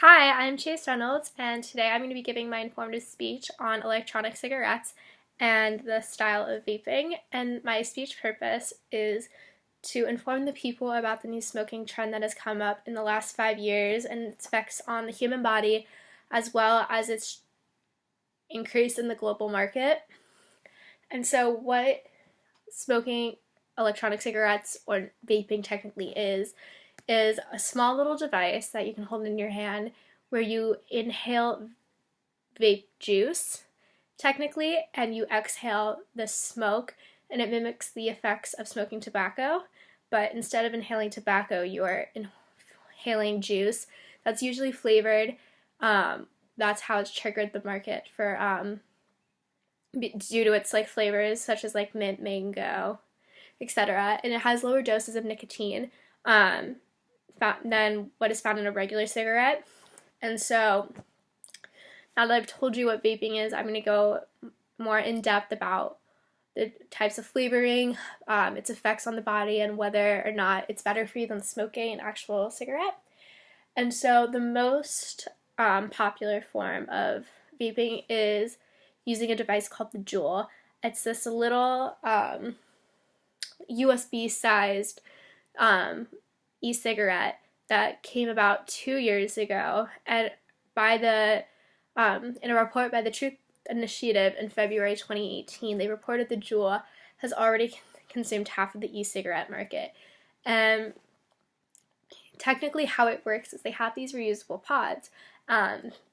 Hi, I'm Chase Reynolds, and today I'm going to be giving my informative speech on electronic cigarettes and the style of vaping. And my speech purpose is to inform the people about the new smoking trend that has come up in the last 5 years and its effects on the human body, as well as its increase in the global market. And so, what smoking electronic cigarettes, or vaping technically, is a small little device that you can hold in your hand where you inhale vape juice, technically, and you exhale the smoke, and it mimics the effects of smoking tobacco. But instead of inhaling tobacco, you are inhaling juice that's usually flavored. That's how it's triggered the market for due to its flavors such as mint, mango, etc. And it has lower doses of nicotine than what is found in a regular cigarette. And so now that I've told you what vaping is, I'm going to go more in depth about the types of flavoring, its effects on the body, and whether or not it's better for you than smoking an actual cigarette. And so the most popular form of vaping is using a device called the Juul. It's this little USB-sized e-cigarette that came about 2 years ago, and in a report by the Truth Initiative in February 2018, they reported the Juul has already consumed half of the e-cigarette market. And technically, how it works is they have these reusable pods.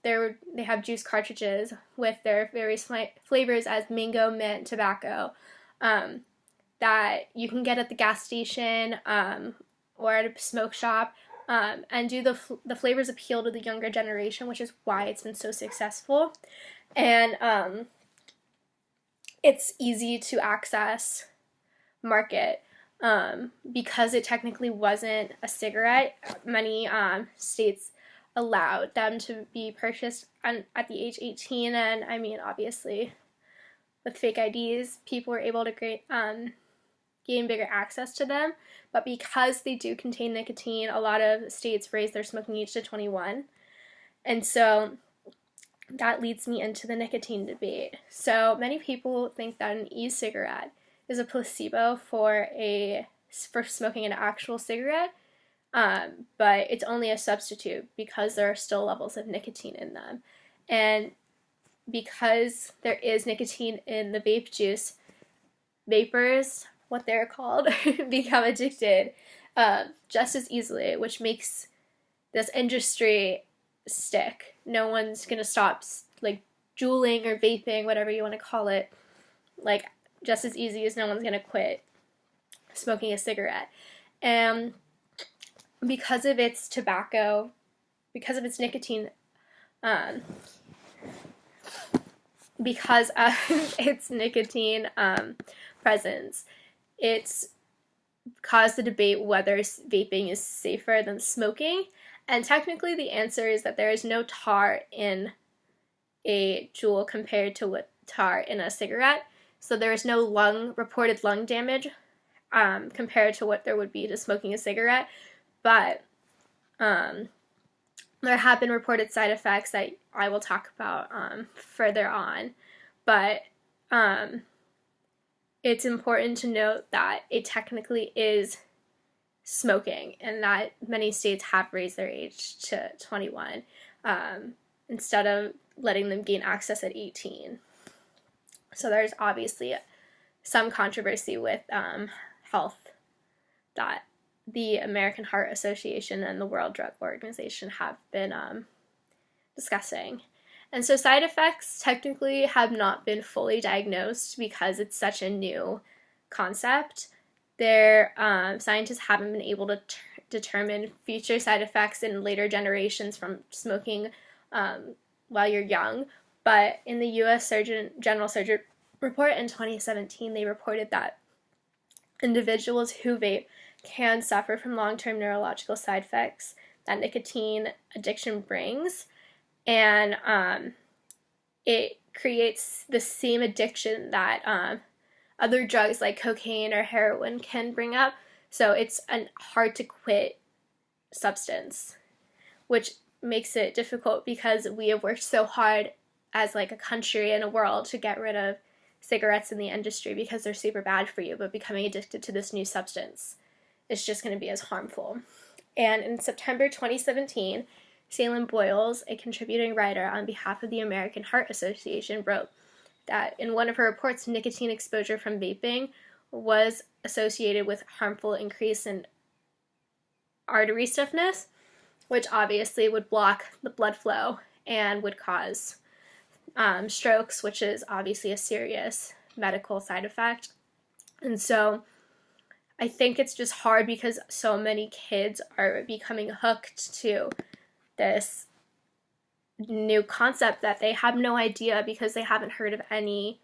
They have juice cartridges with their various flavors as mango, mint, tobacco, that you can get at the gas station or at a smoke shop, and the flavors appeal to the younger generation, which is why it's been so successful. And it's easy to access market because it technically wasn't a cigarette. Many states allowed them to be purchased at the age 18, and I mean, obviously, with fake IDs, people were able to gain bigger access to them. But because they do contain nicotine, a lot of states raise their smoking age to 21. And so that leads me into the nicotine debate. So many people think that an e-cigarette is a placebo for smoking an actual cigarette, but it's only a substitute because there are still levels of nicotine in them. And because there is nicotine in the vape juice, vapors, what they're called, become addicted just as easily, which makes this industry stick. No one's gonna stop juuling or vaping, whatever you want to call it, just as easy as no one's gonna quit smoking a cigarette. And because of its tobacco, because of its nicotine, because of its nicotine presence, it's caused the debate whether vaping is safer than smoking. And technically the answer is that there is no tar in a Juul compared to what tar in a cigarette. So there is no reported lung damage compared to what there would be to smoking a cigarette. But there have been reported side effects that I will talk about further on. But it's important to note that it technically is smoking, and that many states have raised their age to 21 instead of letting them gain access at 18. So there's obviously some controversy with health that the American Heart Association and the World Drug Organization have been discussing. And so side effects technically have not been fully diagnosed because it's such a new concept. Scientists haven't been able to determine future side effects in later generations from smoking while you're young. But in the U.S. General Surgery report in 2017, they reported that individuals who vape can suffer from long-term neurological side effects that nicotine addiction brings. And it creates the same addiction that other drugs like cocaine or heroin can bring up. So it's a hard to quit substance, which makes it difficult because we have worked so hard as like a country and a world to get rid of cigarettes in the industry because they're super bad for you, but becoming addicted to this new substance is just going to be as harmful. And in September 2017, Salem Boyles, a contributing writer on behalf of the American Heart Association, wrote that in one of her reports, nicotine exposure from vaping was associated with harmful increase in artery stiffness, which obviously would block the blood flow and would cause strokes, which is obviously a serious medical side effect. And so I think it's just hard because so many kids are becoming hooked to this new concept that they have no idea because they haven't heard of any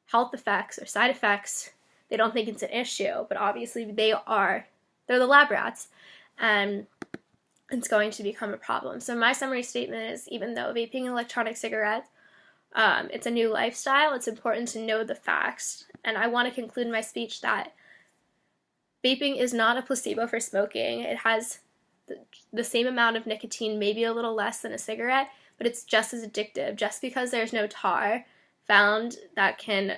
health effects or side effects. They don't think it's an issue, but obviously they're the lab rats, and it's going to become a problem. So my summary statement is, even though vaping and electronic cigarettes, it's a new lifestyle, it's important to know the facts. And I want to conclude my speech that vaping is not a placebo for smoking. It has the same amount of nicotine, maybe a little less than a cigarette, but it's just as addictive. Just because there's no tar found that can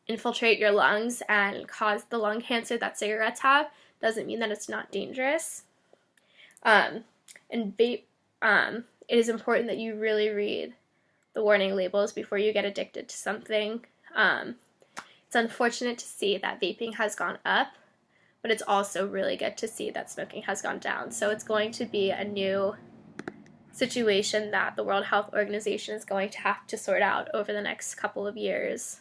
infiltrate your lungs and cause the lung cancer that cigarettes have doesn't mean that it's not dangerous. And vape, it is important that you really read the warning labels before you get addicted to something. It's unfortunate to see that vaping has gone up, but it's also really good to see that smoking has gone down. So it's going to be a new situation that the World Health Organization is going to have to sort out over the next couple of years,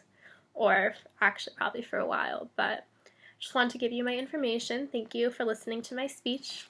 or actually probably for a while. But I just wanted to give you my information. Thank you for listening to my speech.